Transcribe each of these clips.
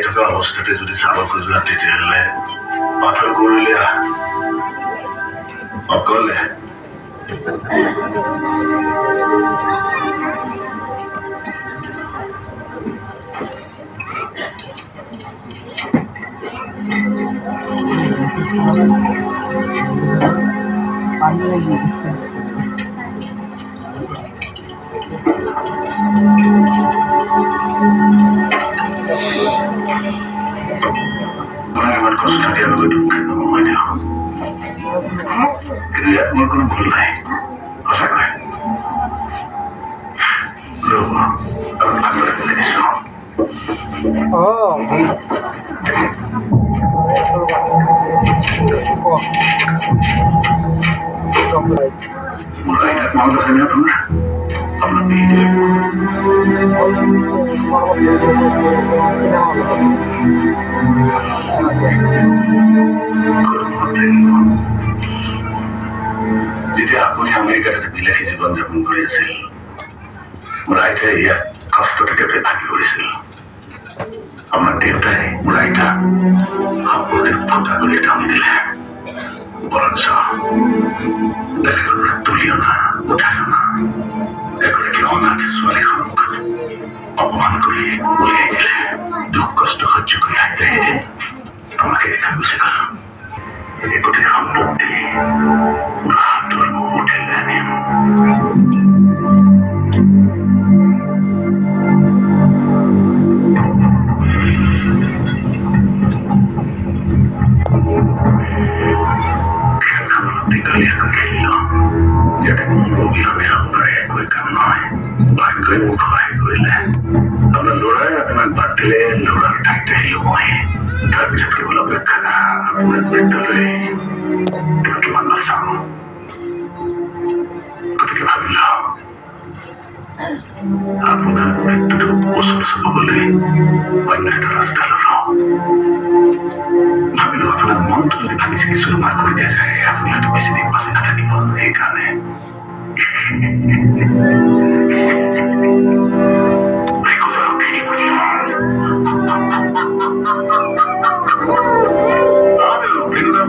থকা অৱস্থাতে যদি চাব খোজা তেতিয়াহ'লে পাথৰ কৰিলে অকলে আমাৰ কষ্টটি আমাকে দুঃখেৰ সময় দেওয়া কিন্তু ইয়াত মোৰ কোনো ভুল নাই সঁচাকৈ ৰ'ব আৰু ভালদৰে বুজাই দিছোঁ মোৰ আইতাক মনত আছেনে আপোনাৰ বিয়ে যেতিয়া আপুনি আমেৰিকাত এটা বিলাসী জীৱন যাপন কৰি আছিল মোৰ আইতাই ইয়াত কষ্টটাকে ভাগি কৰিছিল আপোনাৰ দেউতাই মোৰ আইতাক সম্পত্তিৰ ফুটা কৰি এটা আনি দিলে বৰঞ্চ বেলেগৰ পৰা তুলি অনা উঠাই অনা এগৰাকী অনাথ ছোৱালীৰ সন্মুখত অপমান কৰি উলিয়াই দিলে দুখ কষ্ট সহ্য কৰি আইতাই এদিন আমাক এৰি থৈ গুচি গ'ল এই গোটেই সম্পত্তি মোৰ হাতৰ মুঠিলৈ আনিম খেলখন অলপ দীঘলীয়াকৈ খেলিলোঁ যাতে মোৰ অবিহনে আপোনাৰ একোৱে কাম নহয় ভাগ্যই মোক সহায় কৰিলে আপোনাৰ ল'ৰাই আপোনাক বাদ দিলে ল'ৰাৰ ঠাইত আহিলোঁ মই তাৰপিছত কেৱল অপেক্ষা আপোনাৰ মৃত্যুলৈ তেওঁ কিমান ভাল চাওঁ গতিকে ভাবিলোঁ আপোনাৰ মৃত্যুটো ওচৰ চাবলৈ অন্য এটা ৰাস্তা ল'লোঁ ভাবিলোঁ আপোনাৰ মনটো যদি ভাবি চিকি চুৰমাৰ কৰি দিয়া যায় আপুনি হয়তো বেছি দিন বাচি নাথাকিব সেইকাৰণে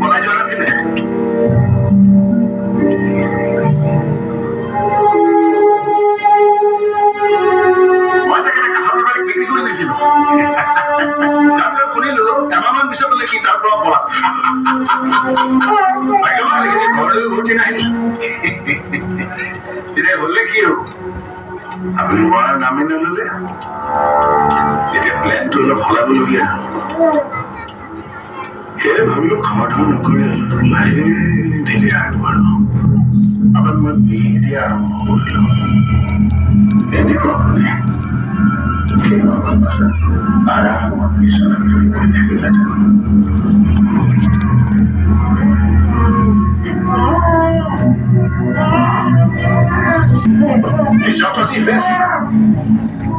পলাই যোৱা নাছিলে মই তাকে কাঠৰ বাৰীক বিক্ৰী কৰি দিছিলো তাৰপিছত শুনিলো এমাহমান পিছত বোলে সি তাৰ পৰা পলা ঘৰলৈ উভতি নাহিল পিছে হলে কি হ'ব আপুনি মৰাৰ নামেই নললে এতিয়া প্লেনটো অলপ সলাবলগীয়া হ'ল সেয়ে ভাবিলোঁ খোৱা ধোৱা নকৰি লাহে ধীৰে আগবাঢ়ো আপোনাক মই বিয়ে দিয়া আৰম্ভ কৰিলোঁ এনেও আপুনি কেইমাহমান পাছত আৰামত বিচনাত পৰি পৰি থাকিলে এই যত যি হয়েছে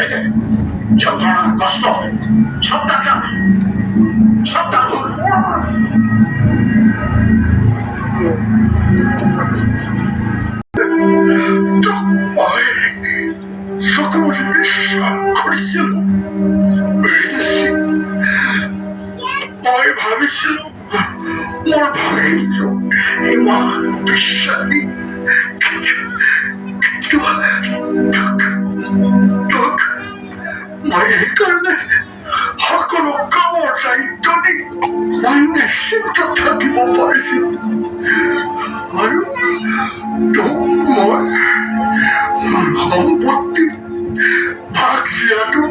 এই যে যন্ত্রণা কষ্ট সবটা কেন সবটা ভুল সকলকে বিশ্বাস করেছিল মই ভাবিছিল মোৰ ভাগিন্য ইমান বিশ্বাসী মই সেইকাৰণে সকলো কামৰ দায়িত্ব দি মই নিশ্চিন্ত থাকিব পাৰিছিলো আৰু তোক মই মোৰ সম্পত্তি ভাগ দিয়াটো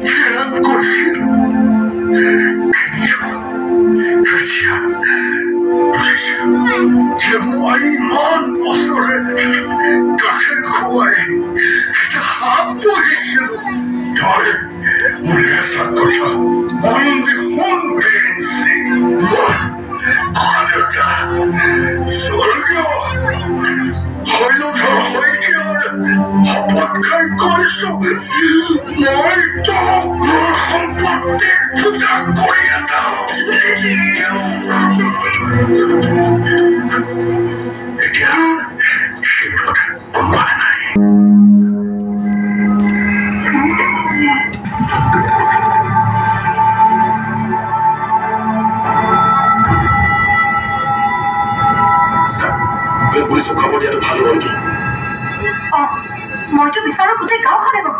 থিৰাং কৰিছিলো এতিয়া বুজিছো যে মই ইমান বছৰে গাখীৰ খুৱাই এটা সাপ পুহিছিলো তই মোৰ এটা কথা মন দি শুন পেঞ্চি মই ককাদেউতা স্বৰ্গীয় শৈলধৰ শইকীয়াৰ শপত খাই কৈছো মই তোক মোৰ সম্পত্তিৰ পূজা কৰি এটা এতিয়া সেইবোৰ কথা কোনোবা নাই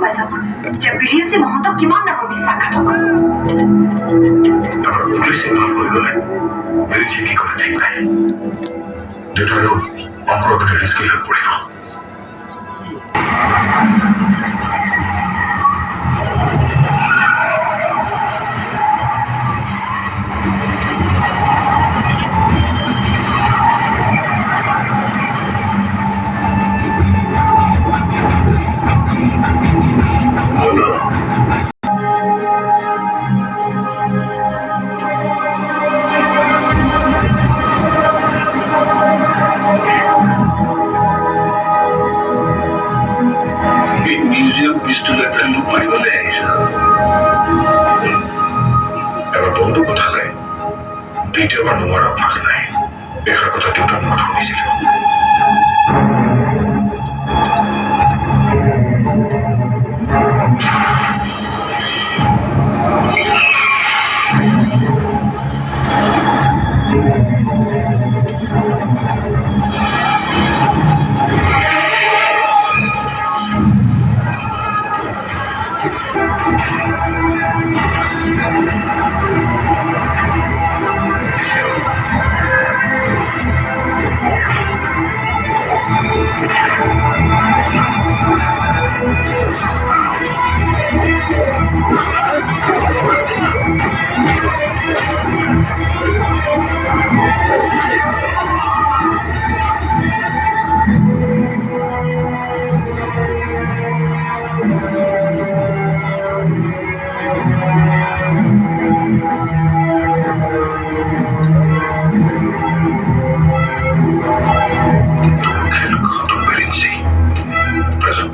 পাই যাব যে বিৰিঞ্চি মহন্তক কিমান ডাঙৰ বিশ্বাসঘাতক তারপর পুলিশ ইনভলভ হয়ে গেলে বিরিঞ্চি কি করে ঠিক নাই দুটারও অঙ্কুরকে রিস্কি হয়ে পড়িব মিউজিয়াম পিস্টলের ভ্যালু মারিবলে আহিছে এবার বন্ধু কোথালে দ্বিতীয়বার নোয়ার অভ্যাস নাই এখানে কথা দেউতার মুখত শুনিছিল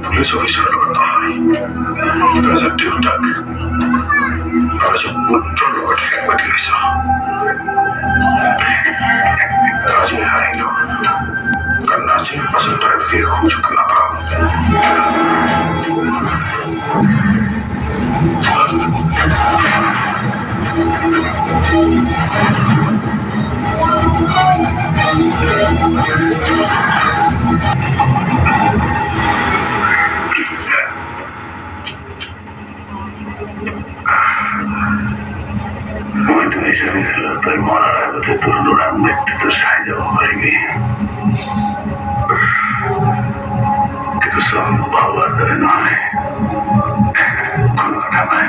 পুলিশ অফিসারের লগত নহয় এজন দেউতাক আৰু এজন পুত্ৰৰ লগত ফেক পাতি লৈছ আজি হাৰিলো কাৰণ আজিৰ পাছত তাৰ বিষয়ে সুযোগ নাপাওঁ মই তুমি ভাবিছিলো তই মৰাৰ আগতে তোৰ ল'ৰাৰ মৃত্যুটো চাই যাব পাৰিবি কিন্তু চব ভাবাৰ দৰে নহয় কোনো কথা নাই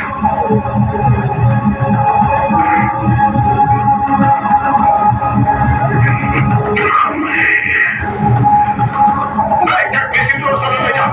তোৰ সময় বেছি তোৰ ওচৰলৈ লৈ যা